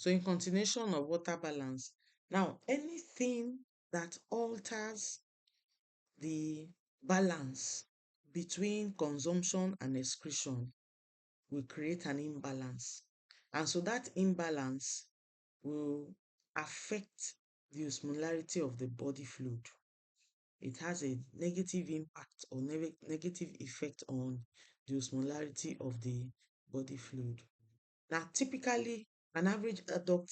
So in continuation of water balance, now anything that alters the balance between consumption and excretion will create an imbalance. And so that imbalance will affect the osmolarity of the body fluid. It has a negative impact or negative effect on the osmolarity of the body fluid. Now, typically, an average adult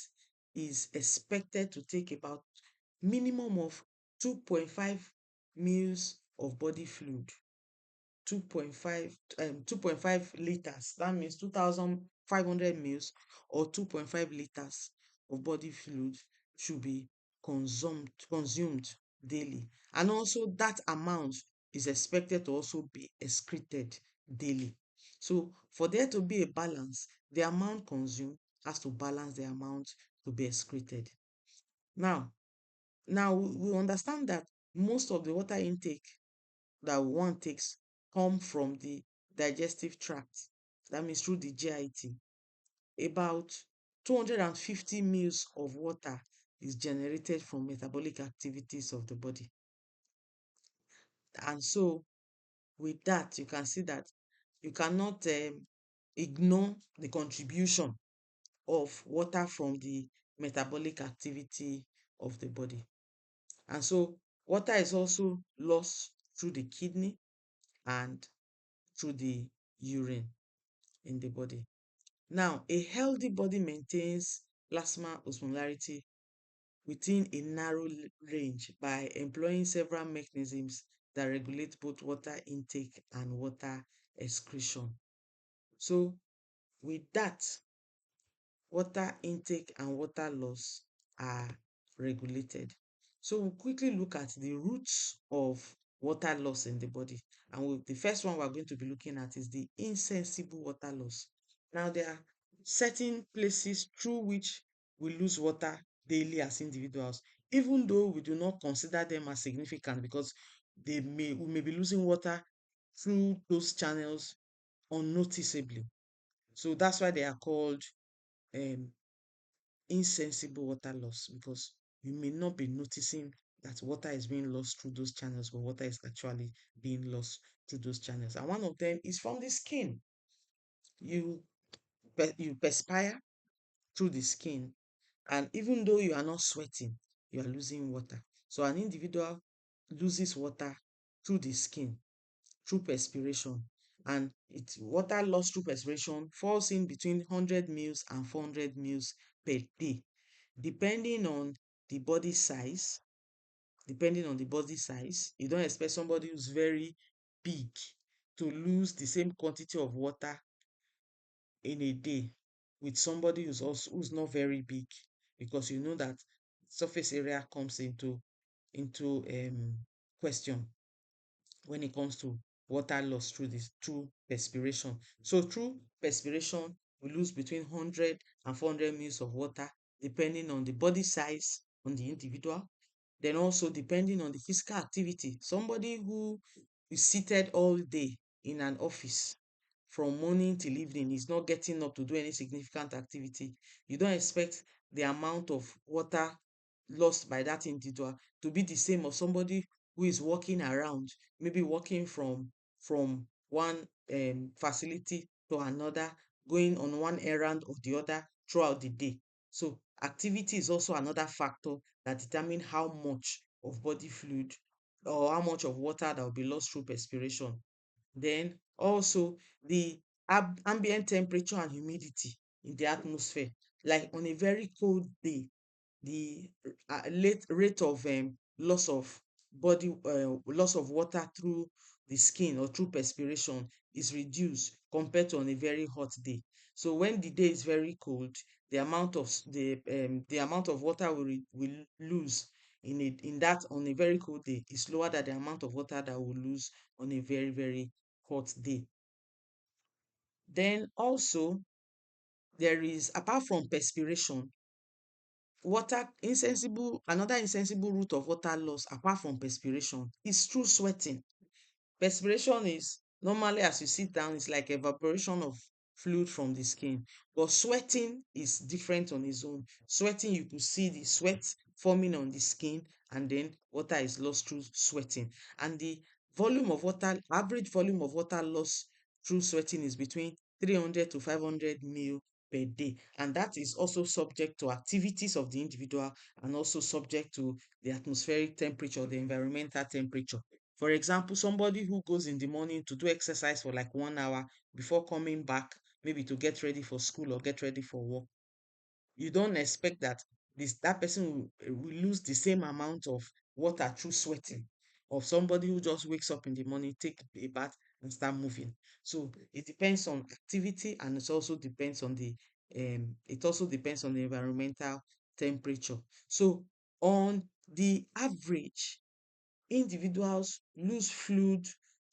is expected to take about minimum of 2.5 mils of body fluid, 2.5 liters. That means 2,500 mils or 2.5 liters of body fluid should be consumed daily. And also that amount is expected to also be excreted daily. So for there to be a balance, the amount consumed has to balance the amount to be excreted. Now, we understand that most of the water intake that one takes come from the digestive tract. That means through the GIT. About 250 mils of water is generated from metabolic activities of the body. And so, with that, you can see that you cannot ignore the contribution of water from the metabolic activity of the body. And so, water is also lost through the kidney and through the urine in the body. Now, a healthy body maintains plasma osmolarity within a narrow range by employing several mechanisms that regulate both water intake and water excretion. So, with that, water intake and water loss are regulated. So, we'll quickly look at the roots of water loss in the body. And the first one we're going to be looking at is the insensible water loss. Now, there are certain places through which we lose water daily as individuals, even though we do not consider them as significant because we may be losing water through those channels unnoticeably. So that's why they are called um, insensible water loss, because you may not be noticing that water is being lost through those channels, but water is actually being lost through those channels. And one of them is from the skin. You you perspire through the skin, and even though you are not sweating, you are losing water. So an individual loses water through the skin, through perspiration, and it's water lost through perspiration falls in between 100 mils and 400 mils per day, depending on the body size. Depending on the body size, you don't expect somebody who's very big to lose the same quantity of water in a day with somebody who's not very big, because you know that surface area comes into question when it comes to water loss through perspiration. So through perspiration, we lose between 100 and 400 mils of water, depending on the body size on the individual. Then also depending on the physical activity. Somebody who is seated all day in an office from morning till evening is not getting up to do any significant activity. You don't expect the amount of water lost by that individual to be the same of somebody who is walking around, maybe walking from one facility to another, going on one errand or the other throughout the day. So activity is also another factor that determine how much of body fluid or how much of water that will be lost through perspiration. Then also the ambient temperature and humidity in the atmosphere. Like on a very cold day, the rate of loss of water through the skin or through perspiration is reduced compared to on a very hot day. So when the day is very cold, the amount of water we lose in that on a very cold day is lower than the amount of water that we lose on a very hot day. Then also there is, apart from perspiration, another insensible route of water loss apart from perspiration is through sweating. Perspiration is normally, as you sit down, it's like evaporation of fluid from the skin. But sweating is different on its own. Sweating, you could see the sweat forming on the skin, and then water is lost through sweating. And the average volume of water lost through sweating is between 300 to 500 ml per day. And that is also subject to activities of the individual, and also subject to the atmospheric temperature, the environmental temperature. For example, somebody who goes in the morning to do exercise for like 1 hour before coming back, maybe to get ready for school or get ready for work, you don't expect that that person will lose the same amount of water through sweating of somebody who just wakes up in the morning, take a bath, and start moving. So it depends on activity, and it also depends on the environmental temperature. So on the average, individuals lose fluid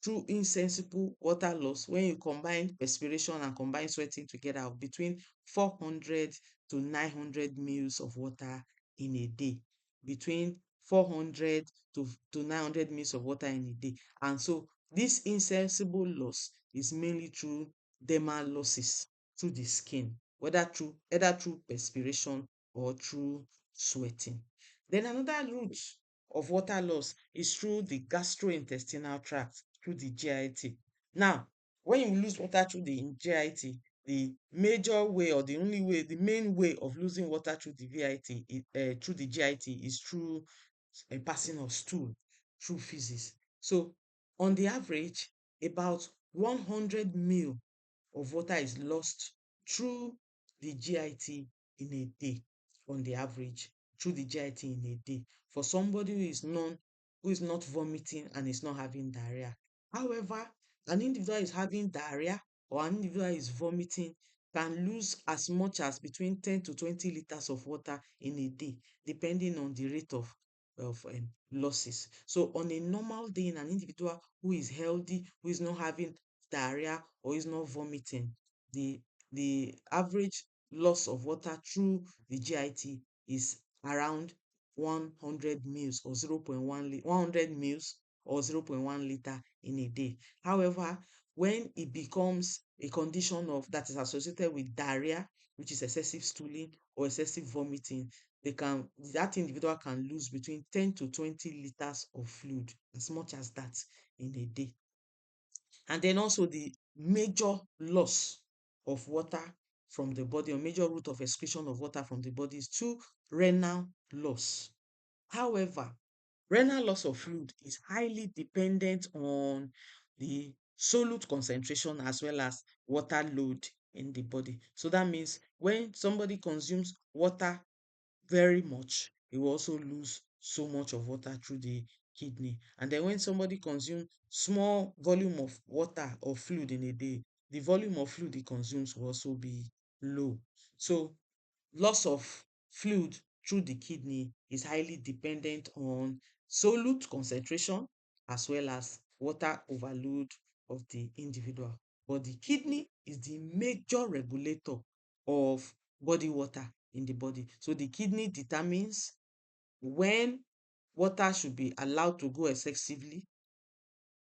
through insensible water loss when you combine perspiration and combine sweating together of between 400 to 900 mils of water in a day. Between 400 to 900 mils of water in a day. And so this insensible loss is mainly through dermal losses through the skin, either through perspiration or through sweating. Then another route of water loss is through the gastrointestinal tract, through the GIT. Now, when you lose water through the GIT, the major way, or the only way, the main way of losing water through the through the GIT is through a passing of stool, through feces. So, on the average, about 100 ml of water is lost through the GIT in a day, on the average, through the GIT in a day, for somebody who is not vomiting and is not having diarrhea. However, an individual is having diarrhea or an individual is vomiting can lose as much as between 10 to 20 liters of water in a day, depending on the rate of losses. So on a normal day, in an individual who is healthy, who is not having diarrhea or is not vomiting, the average loss of water through the GIT is around 100 mils or 100 mils or 0.1 liter in a day. However, when it becomes a condition of that is associated with diarrhea, which is excessive stooling or excessive vomiting, that individual can lose between 10 to 20 liters of fluid, as much as that, in a day. And then also the major loss of water from the body, or major route of excretion of water from the body, is through renal loss. However, renal loss of fluid is highly dependent on the solute concentration as well as water load in the body. So that means when somebody consumes water very much, it will also lose so much of water through the kidney. And then when somebody consumes small volume of water or fluid in a day, the volume of fluid he consumes will also be low. So loss of fluid through the kidney is highly dependent on solute concentration as well as water overload of the individual. But the kidney is the major regulator of body water in the body. So the kidney determines when water should be allowed to go excessively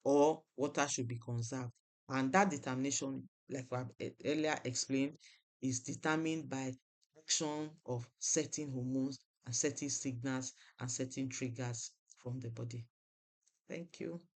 or water should be conserved. And that determination, like I earlier explained, is determined by action of certain hormones and certain signals and certain triggers from the body. Thank you.